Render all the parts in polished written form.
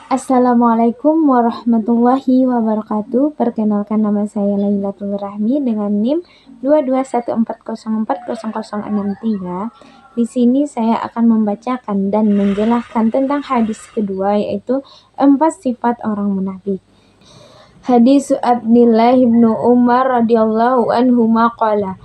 Assalamualaikum warahmatullahi wabarakatuh. Perkenalkan, nama saya Lailatul Rahmi dengan NIM 22140400063. Di sini saya akan membacakan dan menjelaskan tentang hadis kedua, yaitu 4 sifat orang munafik. Hadis Abdullah bin Umar radhiyallahu anhuma qala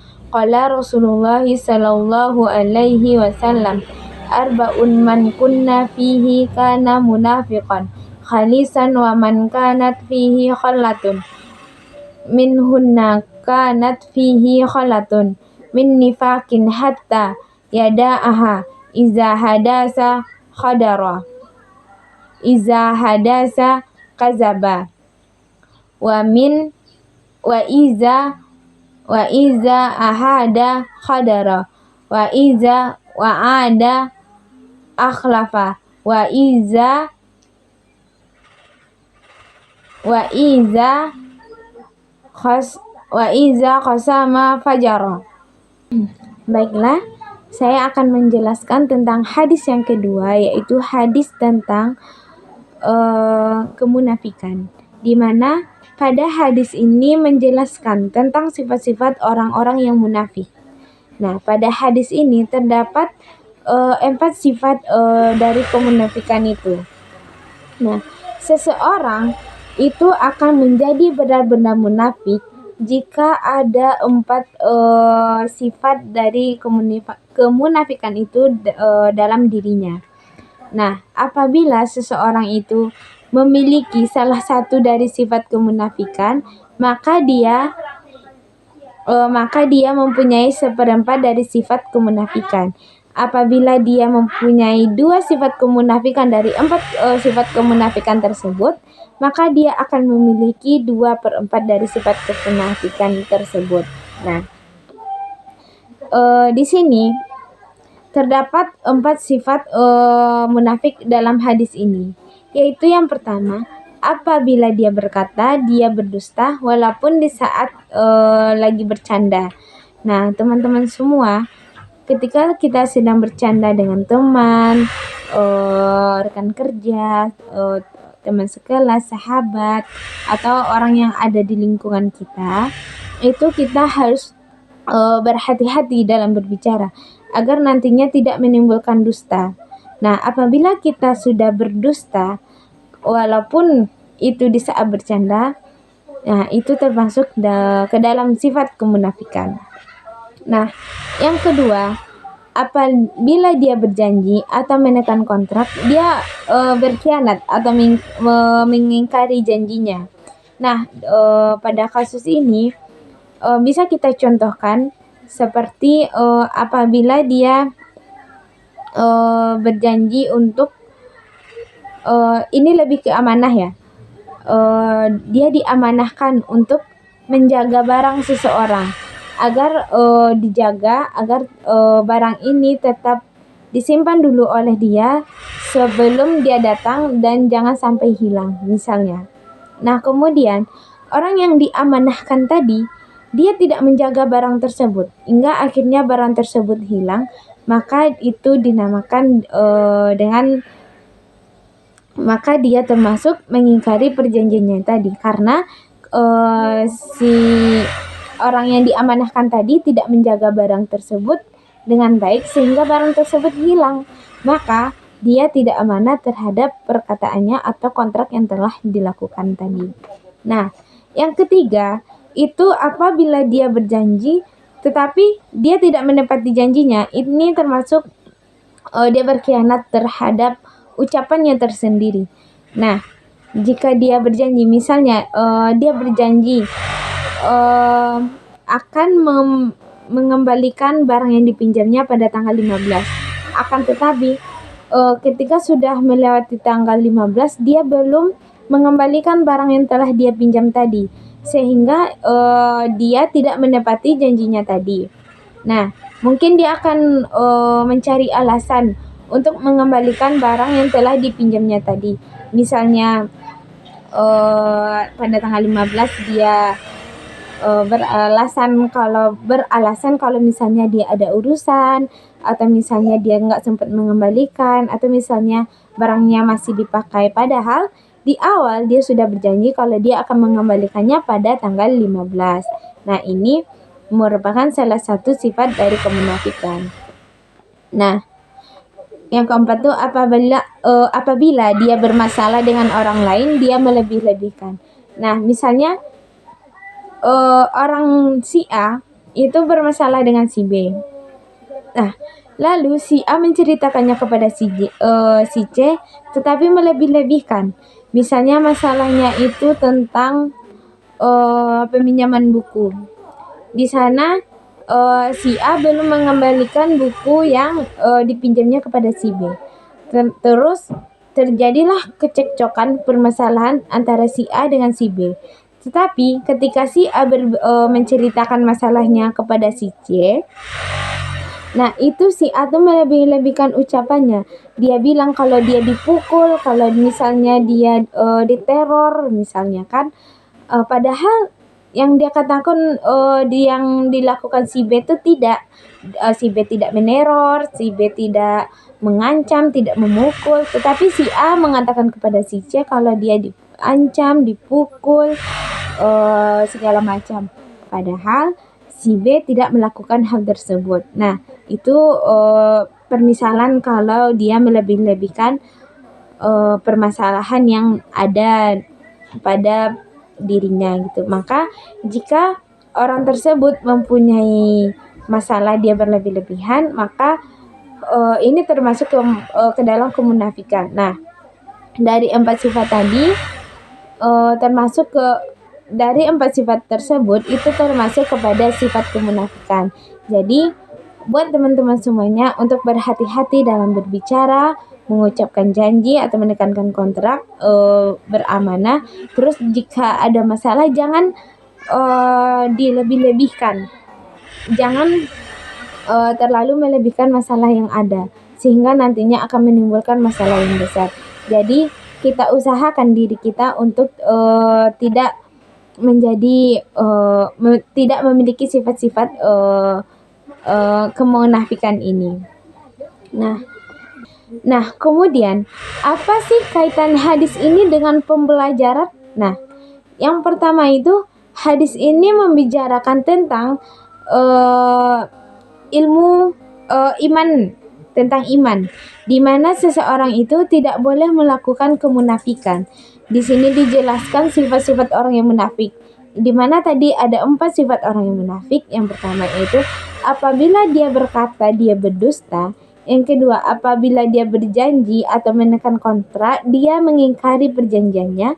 Rasulullah sallallahu alaihi wasallam, arba'un man kunna fihi kana munafiqan khalisan wa man kanat fihi khallatun minhunna kanat fihi khallatun min nifaqin hatta yada'aha iza hadasa khadara iza hadasa kazaba wa iza ahada khadara wa iza wa'ada akhlafa wa iza qasama fajara. Baiklah, saya akan menjelaskan tentang hadis yang kedua, yaitu hadis tentang kemunafikan, di mana pada hadis ini menjelaskan tentang sifat-sifat orang-orang yang munafik. Nah, pada hadis ini terdapat 4 sifat dari kemunafikan itu. Nah, seseorang itu akan menjadi benar-benar munafik jika ada 4 sifat dari kemunafikan itu dalam dirinya. Nah, apabila seseorang itu memiliki salah satu dari sifat kemunafikan, maka dia mempunyai 1/4 dari sifat kemunafikan. Apabila dia mempunyai 2 sifat kemunafikan dari 4 sifat kemunafikan tersebut, maka dia akan memiliki 2/4 dari sifat kemunafikan tersebut. Nah, di sini terdapat 4 sifat munafik dalam hadis ini, yaitu yang pertama, apabila dia berkata, dia berdusta walaupun di saat lagi bercanda. Nah, teman-teman semua, ketika kita sedang bercanda dengan teman, rekan kerja, teman sekelas, sahabat, atau orang yang ada di lingkungan kita, itu kita harus berhati-hati dalam berbicara agar nantinya tidak menimbulkan dusta. Nah, apabila kita sudah berdusta walaupun itu di saat bercanda, nah itu termasuk ke dalam sifat kemunafikan. Nah, yang kedua, apabila dia berjanji atau menekan kontrak, dia berkhianat atau mengingkari janjinya. Nah, pada kasus ini bisa kita contohkan seperti apabila dia berjanji untuk ini lebih ke amanah ya. Dia diamanahkan untuk menjaga barang seseorang agar dijaga, agar barang ini tetap disimpan dulu oleh dia sebelum dia datang dan jangan sampai hilang misalnya. Nah, kemudian orang yang diamanahkan tadi, dia tidak menjaga barang tersebut hingga akhirnya barang tersebut hilang, maka itu dinamakan maka dia termasuk mengingkari perjanjiannya tadi, karena si orang yang diamanahkan tadi tidak menjaga barang tersebut dengan baik sehingga barang tersebut hilang, maka dia tidak amanah terhadap perkataannya atau kontrak yang telah dilakukan tadi. Nah, yang ketiga itu apabila dia berjanji tetapi dia tidak menepati janjinya, ini termasuk dia berkhianat terhadap ucapannya tersendiri. Nah, jika dia berjanji, misalnya dia berjanji akan mengembalikan barang yang dipinjamnya pada tanggal 15. Akan tetapi ketika sudah melewati tanggal 15, dia belum mengembalikan barang yang telah dia pinjam tadi, sehingga dia tidak menepati janjinya tadi. Nah, mungkin dia akan mencari alasan untuk mengembalikan barang yang telah dipinjamnya tadi. Misalnya pada tanggal 15 dia beralasan kalau misalnya dia ada urusan, atau misalnya dia nggak sempat mengembalikan, atau misalnya barangnya masih dipakai, padahal di awal dia sudah berjanji kalau dia akan mengembalikannya pada tanggal 15. Nah, ini merupakan salah satu sifat dari kemunafikan. Nah, yang keempat tuh apabila dia bermasalah dengan orang lain, dia melebih-lebihkan. Nah, misalnya orang si A itu bermasalah dengan si B. Nah, lalu si A menceritakannya kepada si C, tetapi melebih-lebihkan. Misalnya masalahnya itu tentang peminjaman buku. Di sana si A belum mengembalikan buku yang dipinjamnya kepada si B. Terus terjadilah kecekcokan, permasalahan antara si A dengan si B. Tetapi ketika si A menceritakan masalahnya kepada si C, nah itu si A tuh melebih-lebihkan ucapannya. Dia bilang kalau dia dipukul, kalau misalnya dia diteror misalnya kan. Padahal yang dia katakan yang dilakukan si B itu tidak. Si B tidak meneror, si B tidak mengancam, tidak memukul. Tetapi si A mengatakan kepada si C kalau dia diancam, dipukul, segala macam. Padahal si B tidak melakukan hal tersebut. Nah, itu permisalan kalau dia melebih-lebihkan permasalahan yang ada pada dirinya gitu. Maka jika orang tersebut mempunyai masalah dia berlebih-lebihan, maka ini termasuk ke dalam kemunafikan. Nah, dari 4 sifat tadi dari 4 sifat tersebut itu termasuk kepada sifat kemunafikan. Jadi buat teman-teman semuanya untuk berhati-hati dalam berbicara, mengucapkan janji atau menekankan kontrak, beramanah. Terus jika ada masalah jangan dilebih-lebihkan. Jangan terlalu melebihkan masalah yang ada, sehingga nantinya akan menimbulkan masalah yang besar. Jadi kita usahakan diri kita untuk tidak tidak memiliki sifat-sifat kemunafikan ini. Nah, kemudian apa sih kaitan hadis ini dengan pembelajaran? Nah, yang pertama itu hadis ini membicarakan tentang ilmu iman, tentang iman, di mana seseorang itu tidak boleh melakukan kemunafikan. Di sini dijelaskan sifat-sifat orang yang munafik, di mana tadi ada 4 sifat orang yang munafik. Yang pertama yaitu apabila dia berkata dia berdusta. Yang kedua, apabila dia berjanji atau menekan kontrak, dia mengingkari perjanjiannya.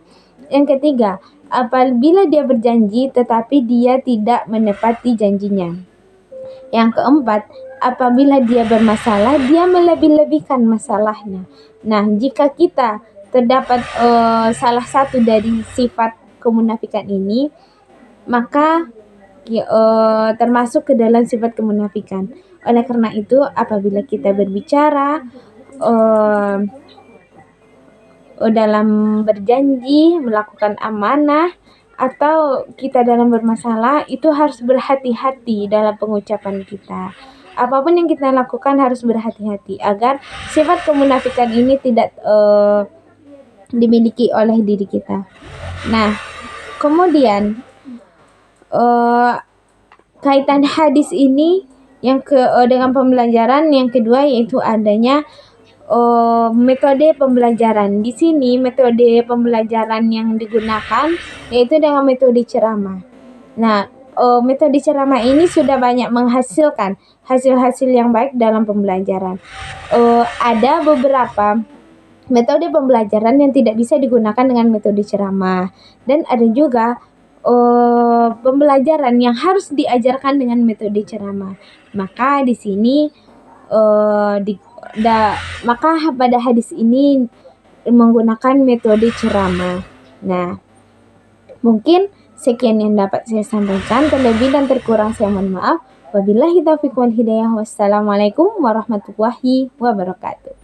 Yang ketiga, apabila dia berjanji tetapi dia tidak menepati janjinya. Yang keempat, apabila dia bermasalah, dia melebih-lebihkan masalahnya. Nah, jika kita terdapat salah satu dari sifat kemunafikan ini, maka termasuk ke dalam sifat kemunafikan. Oleh karena itu, apabila kita berbicara dalam berjanji, melakukan amanah, atau kita dalam bermasalah, itu harus berhati-hati dalam pengucapan kita. Apapun yang kita lakukan harus berhati-hati agar sifat kemunafikan ini tidak dimiliki oleh diri kita. Nah, kemudian kaitan hadis ini dengan pembelajaran yang kedua yaitu adanya metode pembelajaran. Di sini metode pembelajaran yang digunakan yaitu dengan metode ceramah. Nah, metode ceramah ini sudah banyak menghasilkan hasil-hasil yang baik dalam pembelajaran. Ada beberapa metode pembelajaran yang tidak bisa digunakan dengan metode ceramah, dan ada juga pembelajaran yang harus diajarkan dengan metode ceramah. Maka di sini maka pada hadis ini menggunakan metode ceramah. Nah, mungkin sekian yang dapat saya sampaikan. Terlebih dan terkurang saya mohon maaf. Wabillahi taufiq wal hidayah. Wassalamualaikum warahmatullahi wabarakatuh.